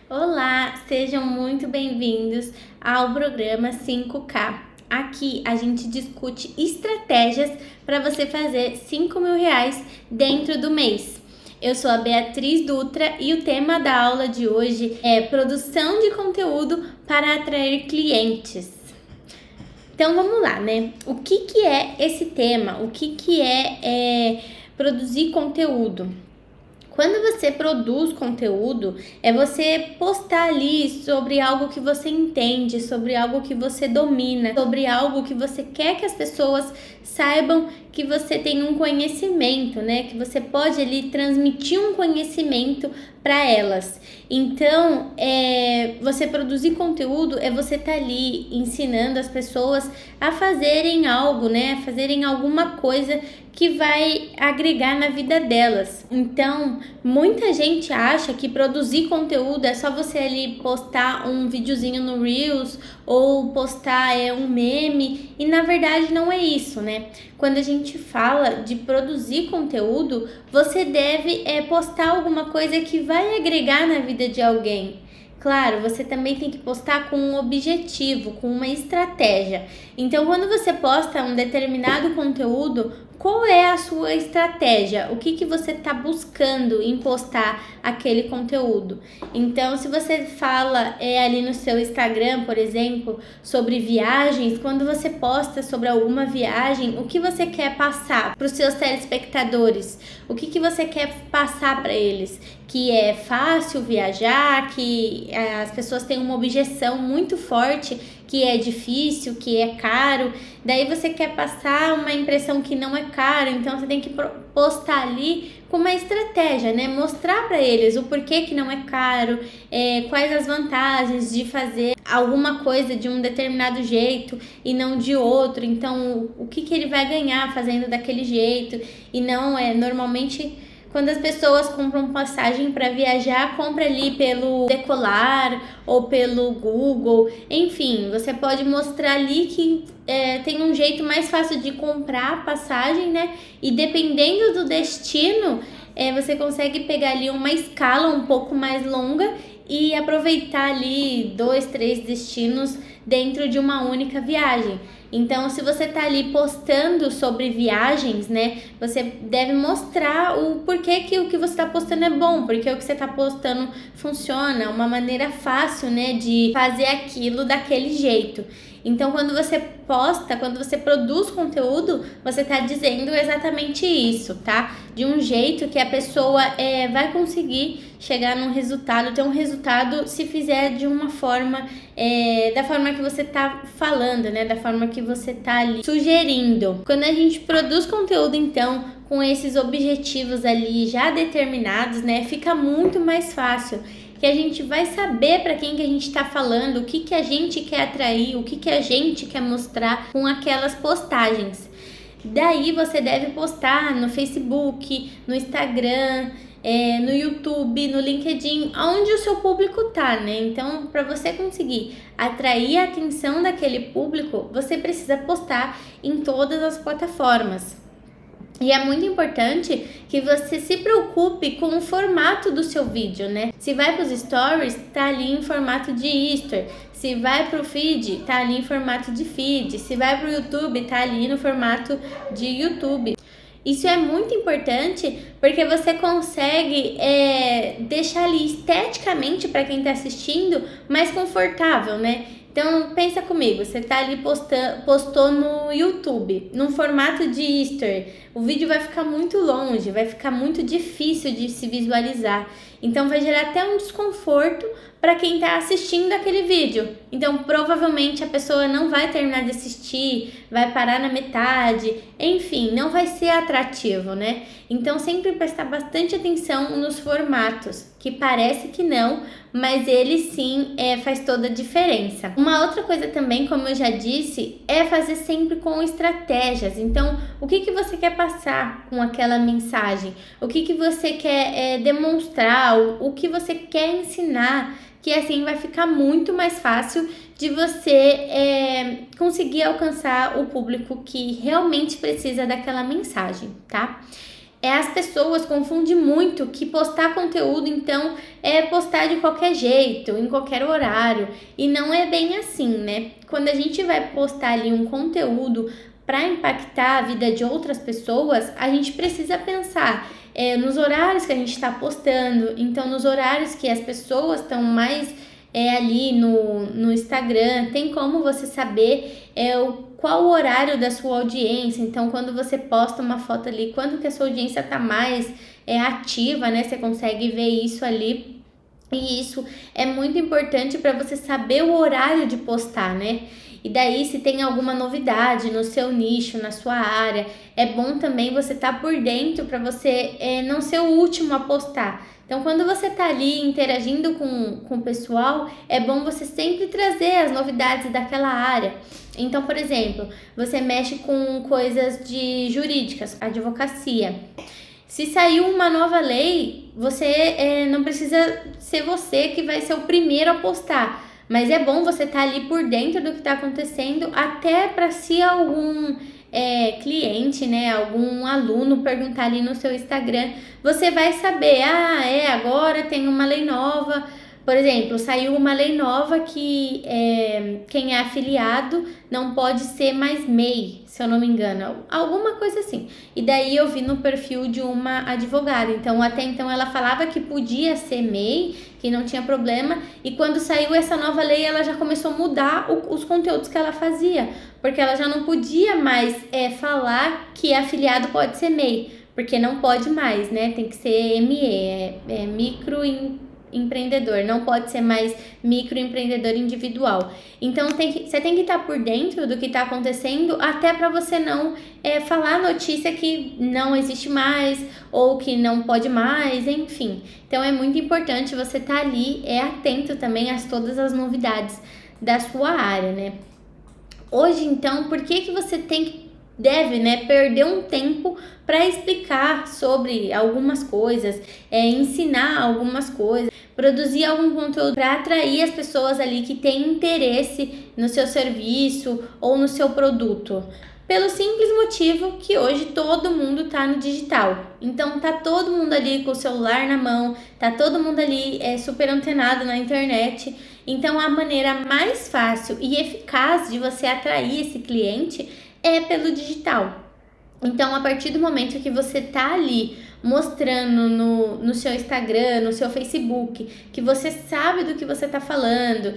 Olá, sejam muito bem-vindos ao programa 5K. Aqui a gente discute estratégias para você fazer R$ 5.000 dentro do mês. Eu sou a Beatriz Dutra e o tema da aula de hoje é produção de conteúdo para atrair clientes. Então vamos lá, né? O que é esse tema? O que é produzir conteúdo? Quando você produz conteúdo, é você postar ali sobre algo que você entende, sobre algo que você domina, sobre algo que você quer que as pessoas saibam que você tem um conhecimento, né? Que você pode ali transmitir um conhecimento para elas. Então, você produzir conteúdo é você estar ali ensinando as pessoas a fazerem algo, né? A fazerem alguma coisa que vai agregar na vida delas. Então, muita gente acha que produzir conteúdo é só você ali postar um videozinho no Reels ou postar um meme, e na verdade não é isso, né? Quando a gente fala de produzir conteúdo, você deve postar alguma coisa que vai agregar na vida de alguém. Claro, você também tem que postar com um objetivo, com uma estratégia. Então, quando você posta um determinado conteúdo, qual é a sua estratégia? O que você está buscando em postar aquele conteúdo? Então, se você fala ali no seu Instagram, por exemplo, sobre viagens, quando você posta sobre alguma viagem, o que você quer passar para os seus telespectadores? O que você quer passar para eles? Que é fácil viajar, que as pessoas têm uma objeção muito forte, que é difícil, que é caro. Daí você quer passar uma impressão que não é caro, então você tem que postar ali com uma estratégia, né? Mostrar para eles o porquê que não é caro, quais as vantagens de fazer alguma coisa de um determinado jeito e não de outro. Então, o que ele vai ganhar fazendo daquele jeito, e não normalmente. Quando as pessoas compram passagem para viajar, compra ali pelo Decolar ou pelo Google. Enfim, você pode mostrar ali que tem um jeito mais fácil de comprar a passagem, né? E dependendo do destino, você consegue pegar ali uma escala um pouco mais longa e aproveitar ali 2, 3 destinos dentro de uma única viagem. Então, se você tá ali postando sobre viagens, né, você deve mostrar o porquê que o que você tá postando é bom, porque o que você tá postando funciona, uma maneira fácil, né, de fazer aquilo daquele jeito. Então, quando você posta, quando você produz conteúdo, você tá dizendo exatamente isso, tá? De um jeito que a pessoa vai conseguir chegar num resultado, ter um resultado se fizer de uma forma, da forma que você tá falando, né? Da forma que você tá ali sugerindo. Quando a gente produz conteúdo, então, com esses objetivos ali já determinados, né? Fica muito mais fácil, que a gente vai saber para quem que a gente está falando, o que a gente quer atrair, o que a gente quer mostrar com aquelas postagens. Daí você deve postar no Facebook, no Instagram, no YouTube, no LinkedIn, onde o seu público tá, né? Então, para você conseguir atrair a atenção daquele público, você precisa postar em todas as plataformas. E é muito importante que você se preocupe com o formato do seu vídeo, né? Se vai para os stories, tá ali em formato de history. Se vai para o feed, tá ali em formato de feed. Se vai para o YouTube, tá ali no formato de YouTube. Isso é muito importante porque você consegue deixar ali esteticamente para quem está assistindo mais confortável, né? Então, pensa comigo, você tá ali postou no YouTube, num formato de history, o vídeo vai ficar muito longe, vai ficar muito difícil de se visualizar. Então, vai gerar até um desconforto para quem tá assistindo aquele vídeo. Então, provavelmente a pessoa não vai terminar de assistir, vai parar na metade, enfim, não vai ser atrativo, né? Então, sempre prestar bastante atenção nos formatos, que parece que não, mas ele sim faz toda a diferença. Uma outra coisa também, como eu já disse, é fazer sempre com estratégias. Então, o que você quer passar com aquela mensagem? O que você quer demonstrar? O que você quer ensinar? Que assim vai ficar muito mais fácil de você conseguir alcançar o público que realmente precisa daquela mensagem, tá? as pessoas confundem muito que postar conteúdo, então, é postar de qualquer jeito, em qualquer horário. E não é bem assim, né? Quando a gente vai postar ali um conteúdo para impactar a vida de outras pessoas, a gente precisa pensar nos horários que a gente está postando. Então, nos horários que as pessoas estão mais ali no Instagram, tem como você saber qual o horário da sua audiência. Então, quando você posta uma foto ali, quando que a sua audiência está mais ativa, né? Você consegue ver isso ali. E isso é muito importante para você saber o horário de postar, né? E daí, se tem alguma novidade no seu nicho, na sua área, é bom também você estar por dentro para você não ser o último a postar. Então, quando você está ali interagindo com o pessoal, é bom você sempre trazer as novidades daquela área. Então, por exemplo, você mexe com coisas de jurídicas, advocacia. Se saiu uma nova lei, você não precisa ser você que vai ser o primeiro a postar. Mas é bom você estar ali por dentro do que está acontecendo, até para se algum cliente, né, algum aluno perguntar ali no seu Instagram, você vai saber, agora tem uma lei nova. Por exemplo, saiu uma lei nova que quem é afiliado não pode ser mais MEI, se eu não me engano, alguma coisa assim. E daí eu vi no perfil de uma advogada, então até então ela falava que podia ser MEI, que não tinha problema, e quando saiu essa nova lei ela já começou a mudar os conteúdos que ela fazia, porque ela já não podia mais falar que afiliado pode ser MEI, porque não pode mais, né? Tem que ser ME, microempreendedor, não pode ser mais microempreendedor individual. Então você tem que estar por dentro do que está acontecendo, até para você não falar notícia que não existe mais ou que não pode mais, enfim. Então é muito importante você estar ali atento também a todas as novidades da sua área, né? Hoje, então, por que você deve, né, perder um tempo para explicar sobre algumas coisas, ensinar algumas coisas, produzir algum conteúdo para atrair as pessoas ali que têm interesse no seu serviço ou no seu produto? Pelo simples motivo que hoje todo mundo tá no digital. Então tá todo mundo ali com o celular na mão, tá todo mundo ali super antenado na internet. Então a maneira mais fácil e eficaz de você atrair esse cliente é pelo digital. Então, a partir do momento que você tá ali mostrando no seu Instagram, no seu Facebook, que você sabe do que você tá falando,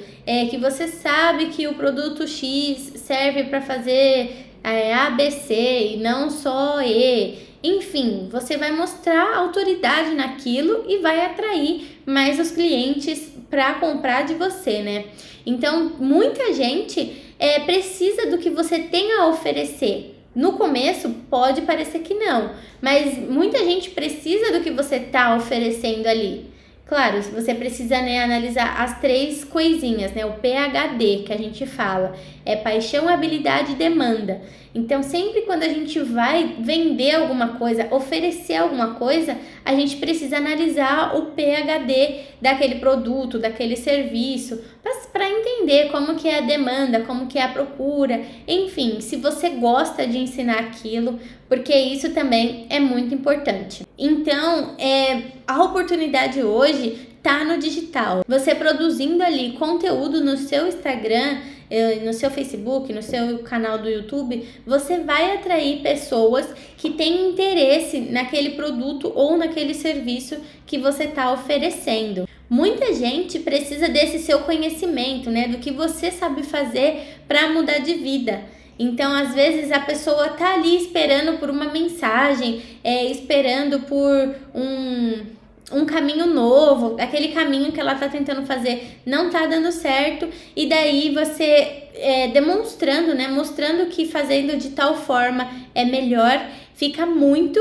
que você sabe que o produto X serve para fazer ABC e não só E. Enfim, você vai mostrar autoridade naquilo e vai atrair mais os clientes para comprar de você, né? Então, muita gente precisa do que você tem a oferecer. No começo pode parecer que não, mas muita gente precisa do que você está oferecendo ali. Claro, você precisa, né, analisar as 3 coisinhas, né? O PHD que a gente fala, paixão, habilidade e demanda. Então, sempre quando a gente vai vender alguma coisa, oferecer alguma coisa, a gente precisa analisar o PHD daquele produto, daquele serviço, para entender como que é a demanda, como que é a procura, enfim, se você gosta de ensinar aquilo, porque isso também é muito importante. Então, a oportunidade hoje tá no digital. Você produzindo ali conteúdo no seu Instagram, no seu Facebook, no seu canal do YouTube, você vai atrair pessoas que têm interesse naquele produto ou naquele serviço que você está oferecendo. Muita gente precisa desse seu conhecimento, né, do que você sabe fazer para mudar de vida. Então, às vezes, a pessoa tá ali esperando por uma mensagem, esperando por um caminho novo, aquele caminho que ela tá tentando fazer não tá dando certo, e daí você demonstrando, né, mostrando que fazendo de tal forma é melhor, fica muito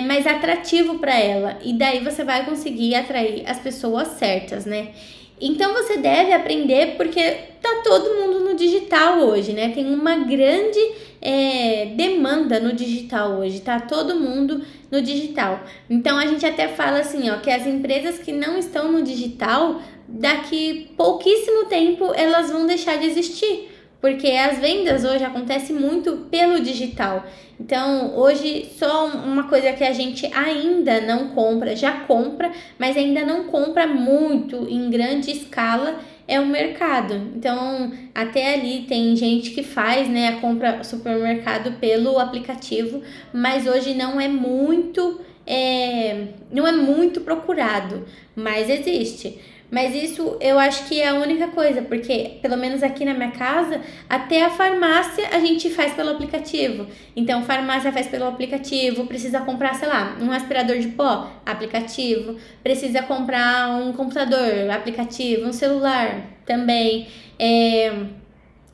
mais atrativo para ela, e daí você vai conseguir atrair as pessoas certas, né? Então você deve aprender, porque tá todo mundo no digital hoje, né? Tem uma grande demanda no digital hoje, tá todo mundo no digital. Então a gente até fala assim, ó, que as empresas que não estão no digital, daqui pouquíssimo tempo elas vão deixar de existir, Porque as vendas hoje acontecem muito pelo digital. Então, hoje, só uma coisa que a gente ainda não compra, já compra, mas ainda não compra muito em grande escala, é o mercado. Então, até ali tem gente que faz, né, a compra supermercado pelo aplicativo, mas hoje não é muito procurado, mas existe. Mas isso eu acho que é a única coisa, porque pelo menos aqui na minha casa, até a farmácia a gente faz pelo aplicativo. Então, farmácia faz pelo aplicativo, precisa comprar, sei lá, um aspirador de pó, aplicativo, precisa comprar um computador, aplicativo, um celular também.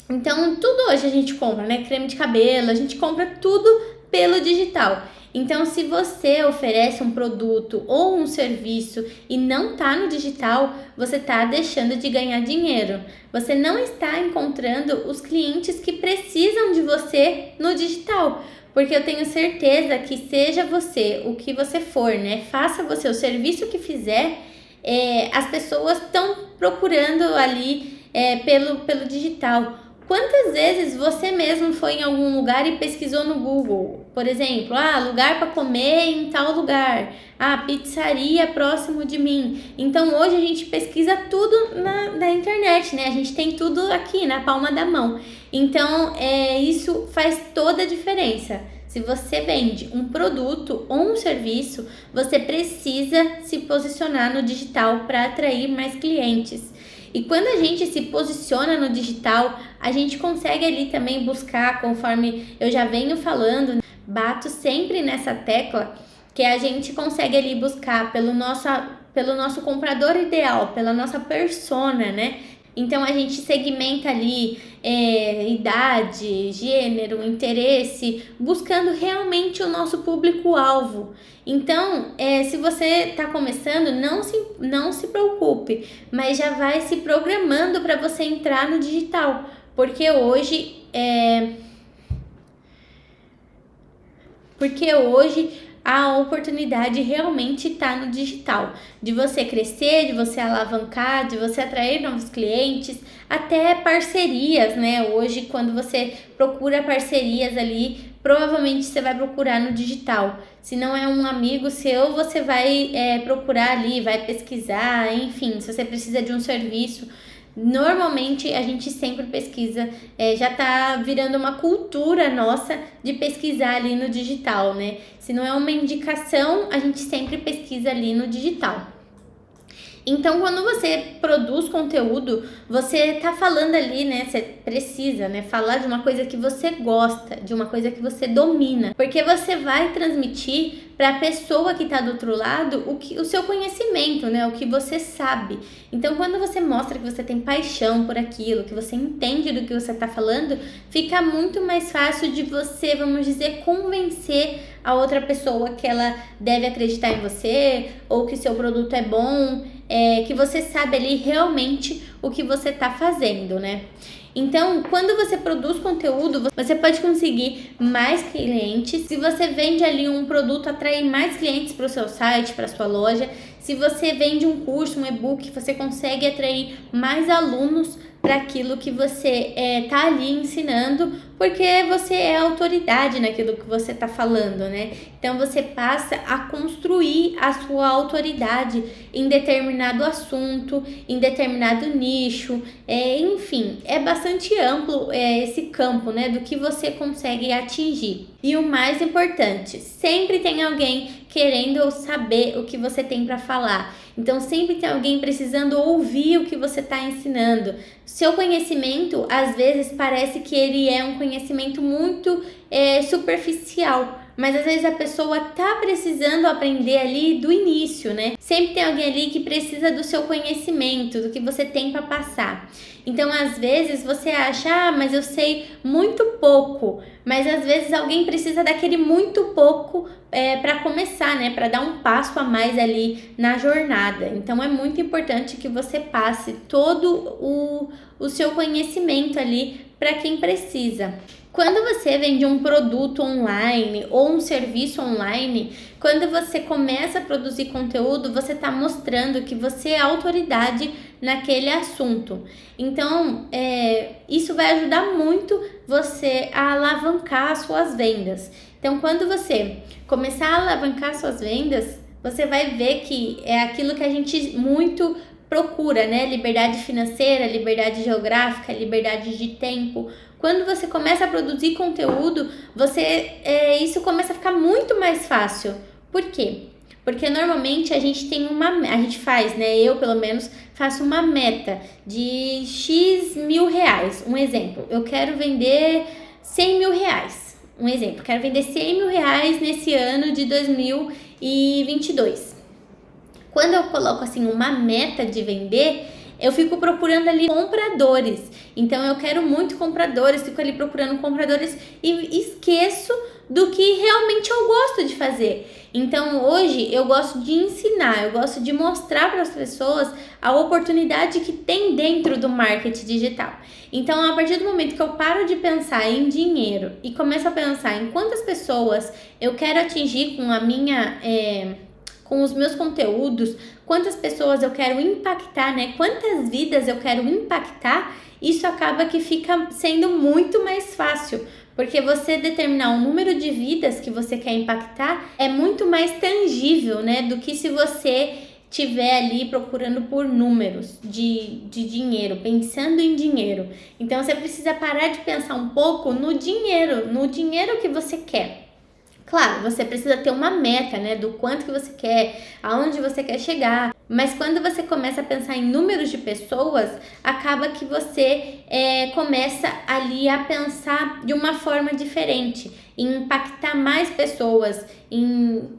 Então, tudo hoje a gente compra, né? Creme de cabelo, a gente compra tudo pelo digital. Então, se você oferece um produto ou um serviço e não tá no digital, você tá deixando de ganhar dinheiro. Você não está encontrando os clientes que precisam de você no digital. Porque eu tenho certeza que seja você o que você for, né? Faça você o serviço que fizer, as pessoas estão procurando ali pelo digital. Quantas vezes você mesmo foi em algum lugar e pesquisou no Google? Por exemplo, lugar para comer em tal lugar. Pizzaria próximo de mim. Então, hoje a gente pesquisa tudo na internet, né? A gente tem tudo aqui na palma da mão. Então, isso faz toda a diferença. Se você vende um produto ou um serviço, você precisa se posicionar no digital para atrair mais clientes. E quando a gente se posiciona no digital, a gente consegue ali também buscar, conforme eu já venho falando, bato sempre nessa tecla, que a gente consegue ali buscar pelo nosso comprador ideal, pela nossa persona, né? Então, a gente segmenta ali idade, gênero, interesse, buscando realmente o nosso público-alvo. Então, se você está começando, não se preocupe, mas já vai se programando para você entrar no digital, porque hoje a oportunidade realmente está no digital, de você crescer, de você alavancar, de você atrair novos clientes, até parcerias, né? Hoje, quando você procura parcerias ali, provavelmente você vai procurar no digital. Se não é um amigo seu, você vai procurar ali, vai pesquisar, enfim, se você precisa de um serviço. Normalmente a gente sempre pesquisa, já tá virando uma cultura nossa de pesquisar ali no digital, né? Se não é uma indicação, a gente sempre pesquisa ali no digital. Então, quando você produz conteúdo, você tá falando ali, né? Você precisa, né? Falar de uma coisa que você gosta, de uma coisa que você domina. Porque você vai transmitir para a pessoa que tá do outro lado o seu conhecimento, né? O que você sabe. Então, quando você mostra que você tem paixão por aquilo, que você entende do que você tá falando, fica muito mais fácil de você, vamos dizer, convencer a outra pessoa que ela deve acreditar em você, ou que seu produto é bom, que você sabe ali realmente o que você tá fazendo, né? Então, quando você produz conteúdo, você pode conseguir mais clientes. Se você vende ali um produto, atrair mais clientes para o seu site, para sua loja. Se você vende um curso, um e-book, você consegue atrair mais alunos para aquilo que você tá ali ensinando, porque você é autoridade naquilo que você tá falando, né? Então, você passa a construir a sua autoridade em determinado assunto, em determinado nicho, enfim, é bastante amplo esse campo, né, do que você consegue atingir. E o mais importante, sempre tem alguém querendo saber o que você tem para falar. Então, sempre tem alguém precisando ouvir o que você está ensinando. Seu conhecimento, às vezes, parece que ele é um conhecimento muito superficial, mas às vezes a pessoa tá precisando aprender ali do início, né? Sempre tem alguém ali que precisa do seu conhecimento, do que você tem para passar. Então, às vezes, você acha, mas eu sei muito pouco. Mas, às vezes, alguém precisa daquele muito pouco para começar, né? Para dar um passo a mais ali na jornada. Então, é muito importante que você passe todo o seu conhecimento ali para quem precisa. Quando você vende um produto online ou um serviço online, quando você começa a produzir conteúdo, você está mostrando que você é autoridade naquele assunto. Então, isso vai ajudar muito você a alavancar as suas vendas. Então, quando você começar a alavancar suas vendas, você vai ver que é aquilo que a gente muito procura, né? Liberdade financeira, liberdade geográfica, liberdade de tempo. Quando você começa a produzir conteúdo, isso começa a ficar muito mais fácil. Por quê? Porque normalmente a gente faz, né? Eu pelo menos faço uma meta de X mil reais. Um exemplo, eu quero vender 100 mil reais. Um exemplo, quero vender 100 mil reais nesse ano de 2022. Quando eu coloco assim uma meta de vender, eu fico procurando ali compradores. Então eu quero muito compradores, fico ali procurando compradores e esqueço do que realmente eu gosto de fazer. Então hoje eu gosto de ensinar, eu gosto de mostrar para as pessoas a oportunidade que tem dentro do marketing digital. Então a partir do momento que eu paro de pensar em dinheiro e começo a pensar em quantas pessoas eu quero atingir com os meus conteúdos, quantas pessoas eu quero impactar, né? Quantas vidas eu quero impactar, isso acaba que fica sendo muito mais fácil. Porque você determinar o número de vidas que você quer impactar é muito mais tangível, né? Do que se você estiver ali procurando por números de dinheiro, pensando em dinheiro. Então você precisa parar de pensar um pouco no dinheiro que você quer. Claro, você precisa ter uma meta, né, do quanto que você quer, aonde você quer chegar. Mas quando você começa a pensar em números de pessoas, acaba que você começa ali a pensar de uma forma diferente, em impactar mais pessoas, em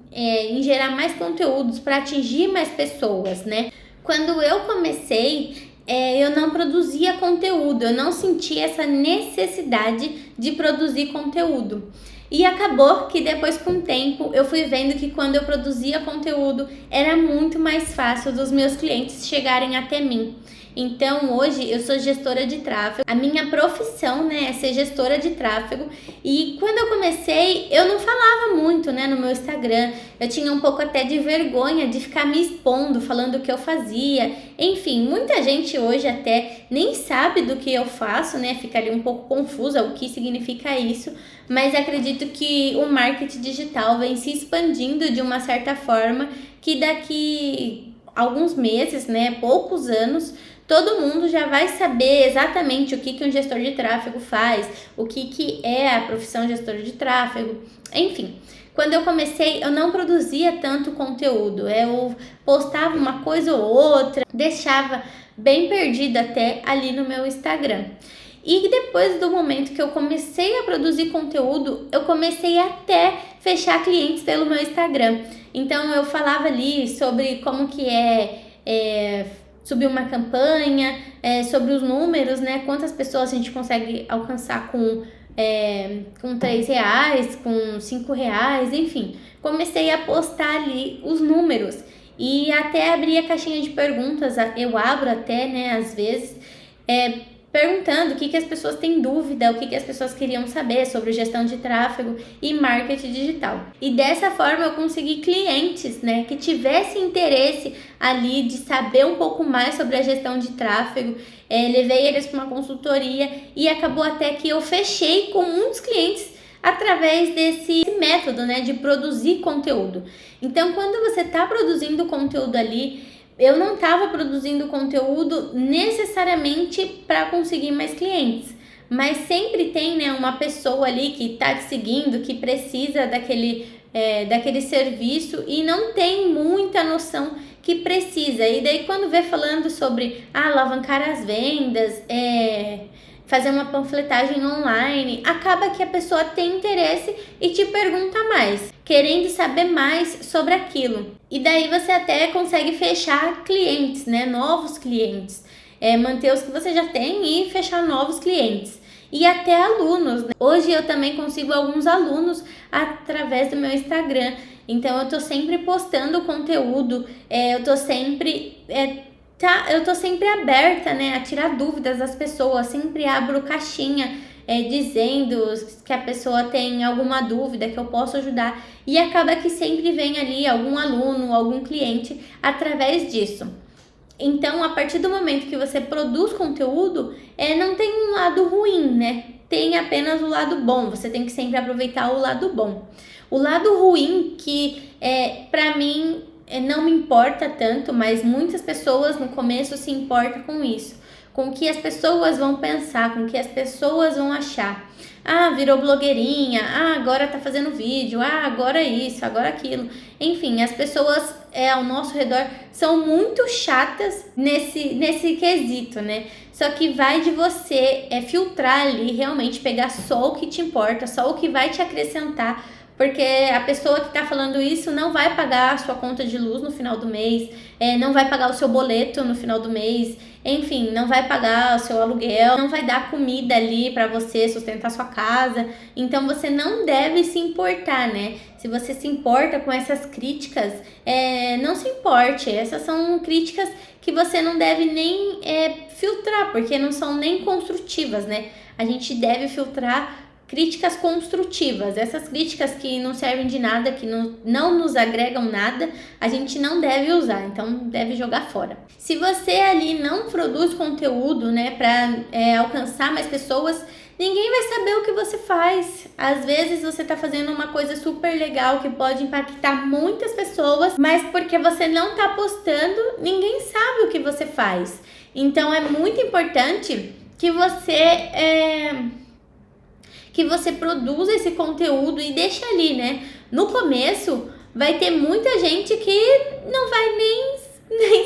gerar mais conteúdos para atingir mais pessoas, né? Quando eu comecei, eu não produzia conteúdo, eu não sentia essa necessidade de produzir conteúdo. E acabou que depois, com o tempo, eu fui vendo que quando eu produzia conteúdo, era muito mais fácil dos meus clientes chegarem até mim. Então, hoje, eu sou gestora de tráfego. A minha profissão, né, é ser gestora de tráfego. E quando eu comecei, eu não falava muito, né, no meu Instagram. Eu tinha um pouco até de vergonha de ficar me expondo, falando o que eu fazia. Enfim, muita gente hoje até nem sabe do que eu faço, né, fica ali um pouco confusa o que significa isso. Mas acredito que o marketing digital vem se expandindo de uma certa forma que daqui alguns meses, né, poucos anos, todo mundo já vai saber exatamente o que um gestor de tráfego faz, o que é a profissão gestor de tráfego, enfim. Quando eu comecei, eu não produzia tanto conteúdo, eu postava uma coisa ou outra, deixava bem perdido até ali no meu Instagram. E depois do momento que eu comecei a produzir conteúdo, eu comecei até fechar clientes pelo meu Instagram. Então eu falava ali sobre como que subir uma campanha, sobre os números, né? Quantas pessoas a gente consegue alcançar com R$3, com R$5, enfim. Comecei a postar ali os números e até abri a caixinha de perguntas, eu abro até, né, às vezes, perguntando o que as pessoas têm dúvida, o que as pessoas queriam saber sobre gestão de tráfego e marketing digital. E dessa forma eu consegui clientes, né, que tivessem interesse ali de saber um pouco mais sobre a gestão de tráfego. Levei eles para uma consultoria e acabou até que eu fechei com muitos clientes através desse método, né, de produzir conteúdo. Então, quando você está produzindo conteúdo ali, eu não estava produzindo conteúdo necessariamente para conseguir mais clientes, mas sempre tem, né, uma pessoa ali que está te seguindo, que precisa daquele serviço e não tem muita noção que precisa. E daí quando vê falando sobre alavancar as vendas, fazer uma panfletagem online, acaba que a pessoa tem interesse e te pergunta mais, querendo saber mais sobre aquilo. E daí você até consegue fechar clientes, né? Novos clientes. Manter os que você já tem e fechar novos clientes. E até alunos, né? Hoje eu também consigo alguns alunos através do meu Instagram. Então eu tô sempre postando conteúdo, eu tô sempre aberta, né, a tirar dúvidas das pessoas, sempre abro caixinha dizendo que a pessoa tem alguma dúvida, que eu posso ajudar, e acaba que sempre vem ali algum aluno, algum cliente através disso. Então, a partir do momento que você produz conteúdo, não tem um lado ruim, né? Tem apenas o lado bom. Você tem que sempre aproveitar o lado bom. O lado ruim, que pra mim não me importa tanto, mas muitas pessoas no começo se importam com isso. Com o que as pessoas vão pensar, com o que as pessoas vão achar. Ah, virou blogueirinha, agora tá fazendo vídeo, agora isso, agora aquilo. Enfim, as pessoas ao nosso redor são muito chatas nesse quesito, né? Só que vai de você filtrar ali, realmente pegar só o que te importa, só o que vai te acrescentar. Porque a pessoa que tá falando isso não vai pagar a sua conta de luz no final do mês, não vai pagar o seu boleto no final do mês, enfim, não vai pagar o seu aluguel, não vai dar comida ali para você sustentar sua casa. Então você não deve se importar, né? Se você se importa com essas críticas, não se importe. Essas são críticas que você não deve nem filtrar, porque não são nem construtivas, né? A gente deve filtrar críticas construtivas. Essas críticas que não servem de nada, que não nos agregam nada, a gente não deve usar, então deve jogar fora. Se você ali não produz conteúdo, né, para alcançar mais pessoas, ninguém vai saber o que você faz. Às vezes você tá fazendo uma coisa super legal que pode impactar muitas pessoas, mas porque você não tá postando, ninguém sabe o que você faz. Então é muito importante que você produza esse conteúdo e deixa ali, né? No começo, vai ter muita gente que não vai nem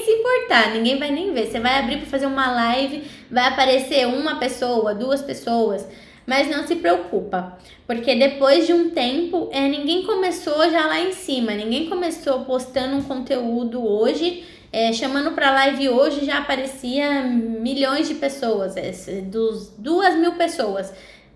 se importar, ninguém vai nem ver. Você vai abrir para fazer uma live, vai aparecer uma pessoa, 2 pessoas, mas não se preocupa, porque depois de um tempo, ninguém começou já lá em cima, ninguém começou postando um conteúdo hoje, chamando para live hoje, já aparecia milhões de pessoas, 2.000 pessoas.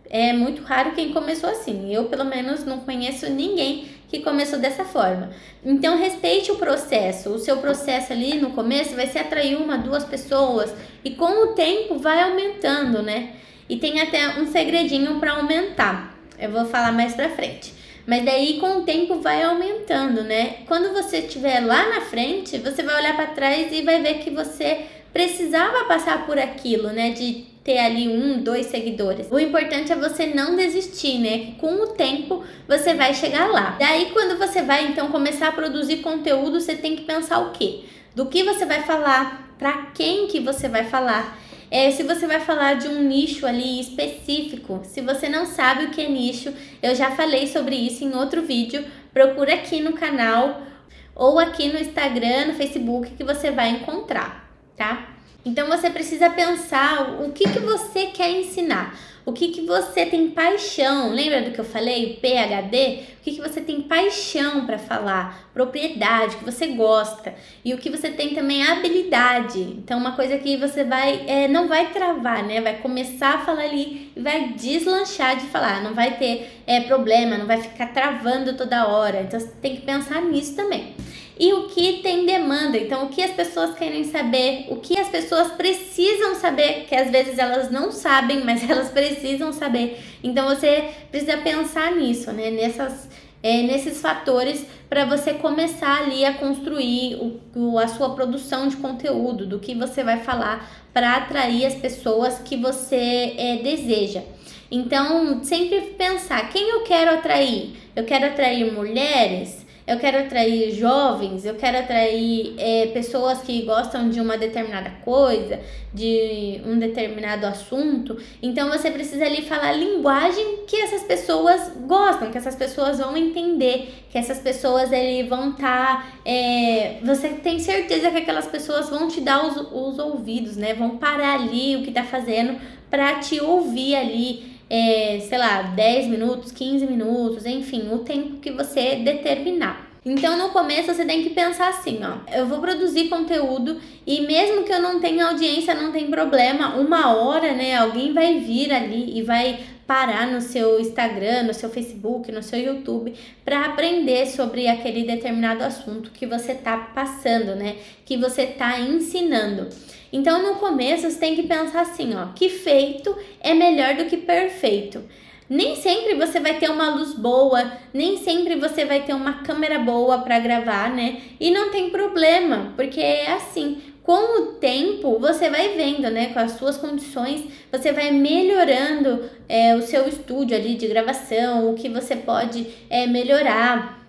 É muito raro quem começou assim. Eu, pelo menos, não conheço ninguém que começou dessa forma. Então, respeite o processo. O seu processo ali no começo vai ser atrair 1, 2 pessoas. E com o tempo vai aumentando, né? E tem até um segredinho para aumentar. Eu vou falar mais pra frente. Mas daí, com o tempo, vai aumentando, né? Quando você estiver lá na frente, você vai olhar para trás e vai ver que você precisava passar por aquilo, né? De ter ali 1, 2 seguidores. O importante é você não desistir, né? Com o tempo você vai chegar lá. Daí quando você vai então começar a produzir conteúdo, você tem que pensar o quê? Do que você vai falar, para quem que você vai falar. Se você vai falar de um nicho ali específico, se você não sabe o que é nicho, eu já falei sobre isso em outro vídeo, procura aqui no canal ou aqui no Instagram, no Facebook, que você vai encontrar, tá? Então você precisa pensar o que você quer ensinar, o que você tem paixão. Lembra do que eu falei, PhD? O que você tem paixão para falar, propriedade, que você gosta, e o que você tem também habilidade. Então uma coisa que você não vai travar, né? Vai começar a falar ali e vai deslanchar de falar, não vai ter problema, não vai ficar travando toda hora. Então você tem que pensar nisso também. E o que tem demanda, então o que as pessoas querem saber, o que as pessoas precisam saber, que às vezes elas não sabem, mas elas precisam saber. Então você precisa pensar nisso, né? Nesses fatores para você começar ali a construir a sua produção de conteúdo, do que você vai falar para atrair as pessoas que você deseja. Então sempre pensar, quem eu quero atrair? Eu quero atrair mulheres? Eu quero atrair jovens, eu quero atrair pessoas que gostam de uma determinada coisa, de um determinado assunto. Então você precisa ali falar a linguagem que essas pessoas gostam, que essas pessoas vão entender, que essas pessoas vão estar... você tem certeza que aquelas pessoas vão te dar os ouvidos, né? Vão parar ali o que tá fazendo para te ouvir ali. 10 minutos, 15 minutos, enfim, o tempo que você determinar. Então, no começo, você tem que pensar assim, eu vou produzir conteúdo e mesmo que eu não tenha audiência, não tem problema, 1 hora, né, alguém vai vir ali e vai parar no seu Instagram, no seu Facebook, no seu YouTube, para aprender sobre aquele determinado assunto que você tá passando, né, que você tá ensinando. Então, no começo, você tem que pensar assim, que feito é melhor do que perfeito. Nem sempre você vai ter uma luz boa, nem sempre você vai ter uma câmera boa para gravar, né? E não tem problema, porque é assim. com o tempo, você vai vendo, né, com as suas condições, você vai melhorando o seu estúdio ali de gravação, o que você pode melhorar.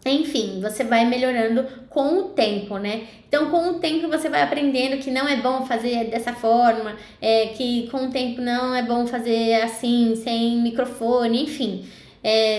Enfim, você vai melhorando com o tempo, né? Então, com o tempo você vai aprendendo que não é bom fazer dessa forma, que com o tempo não é bom fazer assim, sem microfone, enfim.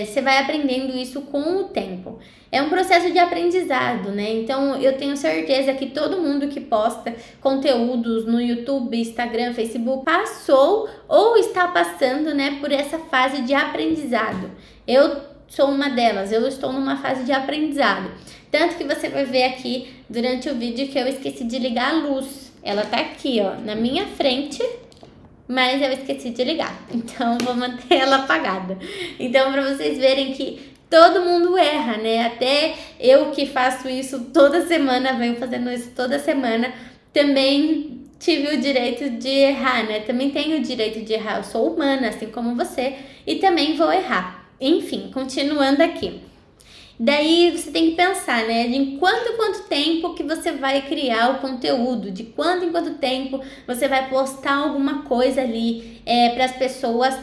Você vai aprendendo isso com o tempo. É um processo de aprendizado, né? Então, eu tenho certeza que todo mundo que posta conteúdos no YouTube, Instagram, Facebook, passou ou está passando, né, por essa fase de aprendizado. Eu sou uma delas, eu estou numa fase de aprendizado. Tanto que você vai ver aqui durante o vídeo que eu esqueci de ligar a luz. Ela tá aqui, ó, na minha frente, mas eu esqueci de ligar. Então, vou manter ela apagada. Então, para vocês verem que todo mundo erra, né? Até eu que faço isso toda semana, venho fazendo isso toda semana, também tive o direito de errar, né? Também tenho o direito de errar. Eu sou humana, assim como você, e também vou errar. Enfim, continuando aqui. Daí você tem que pensar, né, de quanto tempo que você vai criar o conteúdo, de quanto em quanto tempo você vai postar alguma coisa ali para as pessoas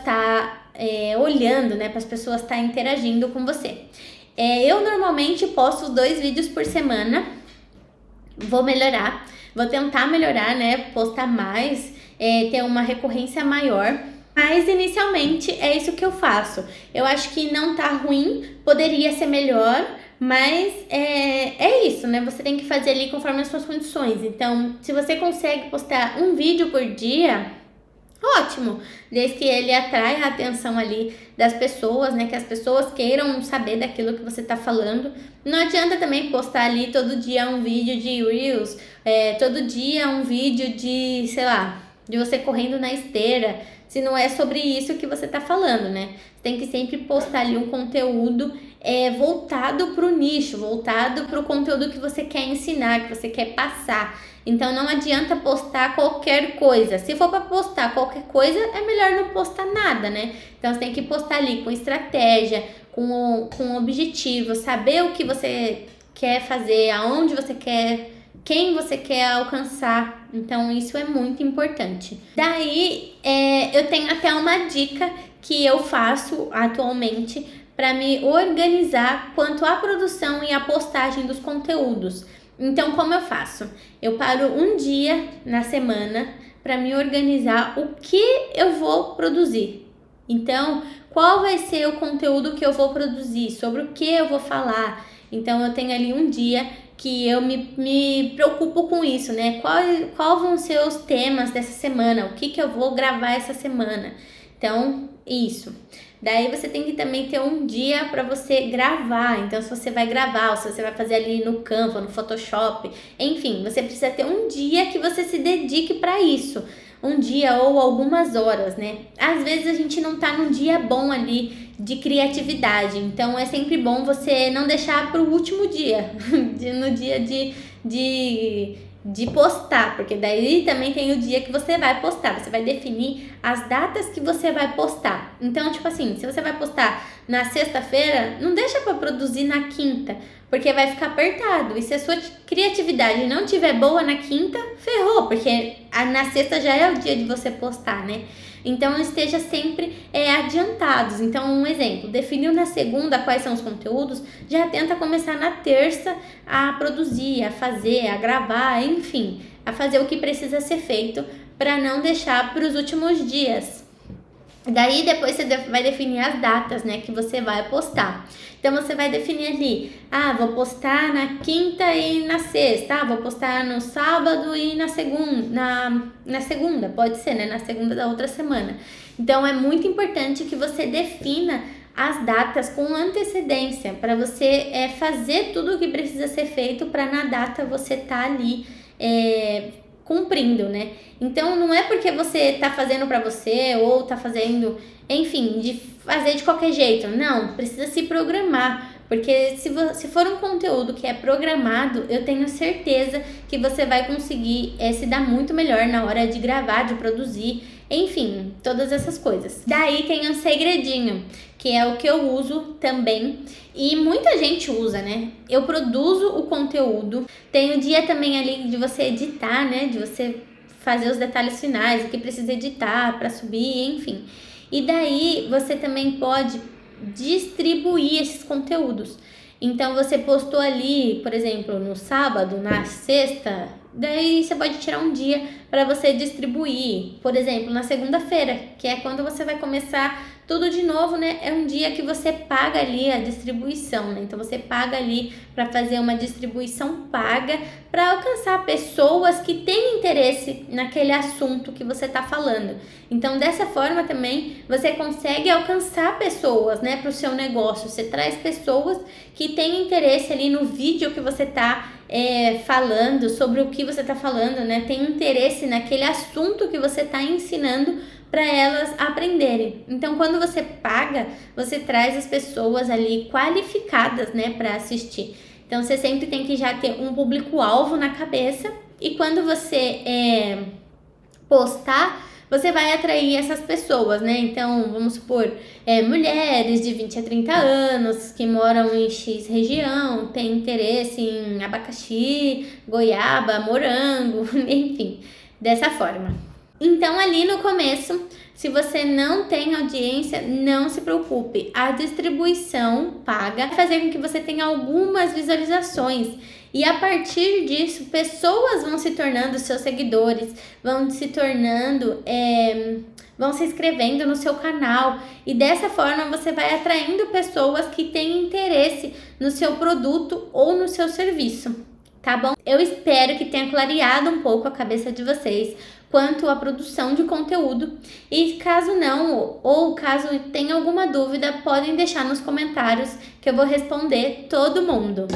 olhando, né, para as pessoas interagindo com você. Eu normalmente posto 2 vídeos por semana, vou tentar melhorar, né, postar mais, ter uma recorrência maior. Mas inicialmente é isso que eu faço. Eu acho que não tá ruim, poderia ser melhor, mas é isso, né? Você tem que fazer ali conforme as suas condições. Então, se você consegue postar um vídeo por dia, ótimo, desde que ele atraia a atenção ali das pessoas, né? Que as pessoas queiram saber daquilo que você tá falando. Não adianta também postar ali todo dia um vídeo de Reels, todo dia um vídeo de, sei lá, de você correndo na esteira, se não é sobre isso que você tá falando, né? Você tem que sempre postar ali um conteúdo voltado pro nicho, voltado pro conteúdo que você quer ensinar, que você quer passar. Então não adianta postar qualquer coisa. Se for para postar qualquer coisa, é melhor não postar nada, né? Então você tem que postar ali com estratégia, com objetivo, saber o que você quer fazer, aonde você quer, quem você quer alcançar. Então isso é muito importante. Daí eu tenho até uma dica que eu faço atualmente para me organizar quanto à produção e à postagem dos conteúdos. Então, como eu faço? Eu paro um dia na semana para me organizar o que eu vou produzir. Então, qual vai ser o conteúdo que eu vou produzir? Sobre o que eu vou falar? Então, eu tenho ali um dia que eu me preocupo com isso, né? Qual vão ser os temas dessa semana? O que eu vou gravar essa semana? Então, isso. Daí você tem que também ter um dia para você gravar. Então, se você vai gravar, ou se você vai fazer ali no Canva, no Photoshop, enfim, você precisa ter um dia que você se dedique para isso. Um dia ou algumas horas, né? Às vezes a gente não tá num dia bom ali de criatividade. Então, é sempre bom você não deixar para o último dia, no dia de postar, porque daí também tem o dia que você vai postar, você vai definir as datas que você vai postar. Então, tipo assim, se você vai postar na sexta-feira, não deixa para produzir na quinta, porque vai ficar apertado. E se a sua criatividade não tiver boa na quinta, ferrou, porque na sexta já é o dia de você postar, né? Então, esteja sempre adiantados. Então, um exemplo, definiu na segunda quais são os conteúdos, já tenta começar na terça a produzir, a fazer, a gravar, enfim, a fazer o que precisa ser feito para não deixar para os últimos dias. Daí, depois você vai definir as datas, né, que você vai postar. Então, você vai definir ali, vou postar na quinta e na sexta, vou postar no sábado e na segunda, pode ser, né, na segunda da outra semana. Então, é muito importante que você defina as datas com antecedência, para você fazer tudo o que precisa ser feito para na data você tá ali cumprindo, né? Então, não é porque você tá fazendo para você ou tá fazendo, enfim, de fazer de qualquer jeito. Não, precisa se programar, porque se for um conteúdo que é programado, eu tenho certeza que você vai conseguir se dar muito melhor na hora de gravar, de produzir. enfim, todas essas coisas. Daí tem um segredinho, que é o que eu uso também e muita gente usa, né? Eu produzo o conteúdo, tem o dia também ali de você editar, né? De você fazer os detalhes finais, o que precisa editar para subir, enfim. E daí você também pode distribuir esses conteúdos. Então você postou ali, por exemplo, no sábado, na sexta, daí você pode tirar um dia para você distribuir. Por exemplo, na segunda-feira, que é quando você vai começar tudo de novo, né? É um dia que você paga ali a distribuição, né? Então você paga ali para fazer uma distribuição paga para alcançar pessoas que têm interesse naquele assunto que você está falando. Então dessa forma também você consegue alcançar pessoas, né, para o seu negócio. Você traz pessoas que têm interesse ali no vídeo que você está falando, sobre o que você está falando, né? Tem interesse naquele assunto que você está ensinando para elas aprenderem. Então, quando você paga, você traz as pessoas ali qualificadas, né, para assistir. Então, você sempre tem que já ter um público-alvo na cabeça e quando você postar, você vai atrair essas pessoas, né? Então, vamos supor, mulheres de 20 a 30 anos que moram em X região, têm interesse em abacaxi, goiaba, morango, enfim, dessa forma. Então, ali no começo, se você não tem audiência, não se preocupe. A distribuição paga vai fazer com que você tenha algumas visualizações. E a partir disso, pessoas vão se tornando seus seguidores, vão se tornando, vão se inscrevendo no seu canal. E dessa forma, você vai atraindo pessoas que têm interesse no seu produto ou no seu serviço. Tá bom? Eu espero que tenha clareado um pouco a cabeça de vocês quanto à produção de conteúdo. E caso não, ou caso tenha alguma dúvida, podem deixar nos comentários que eu vou responder todo mundo.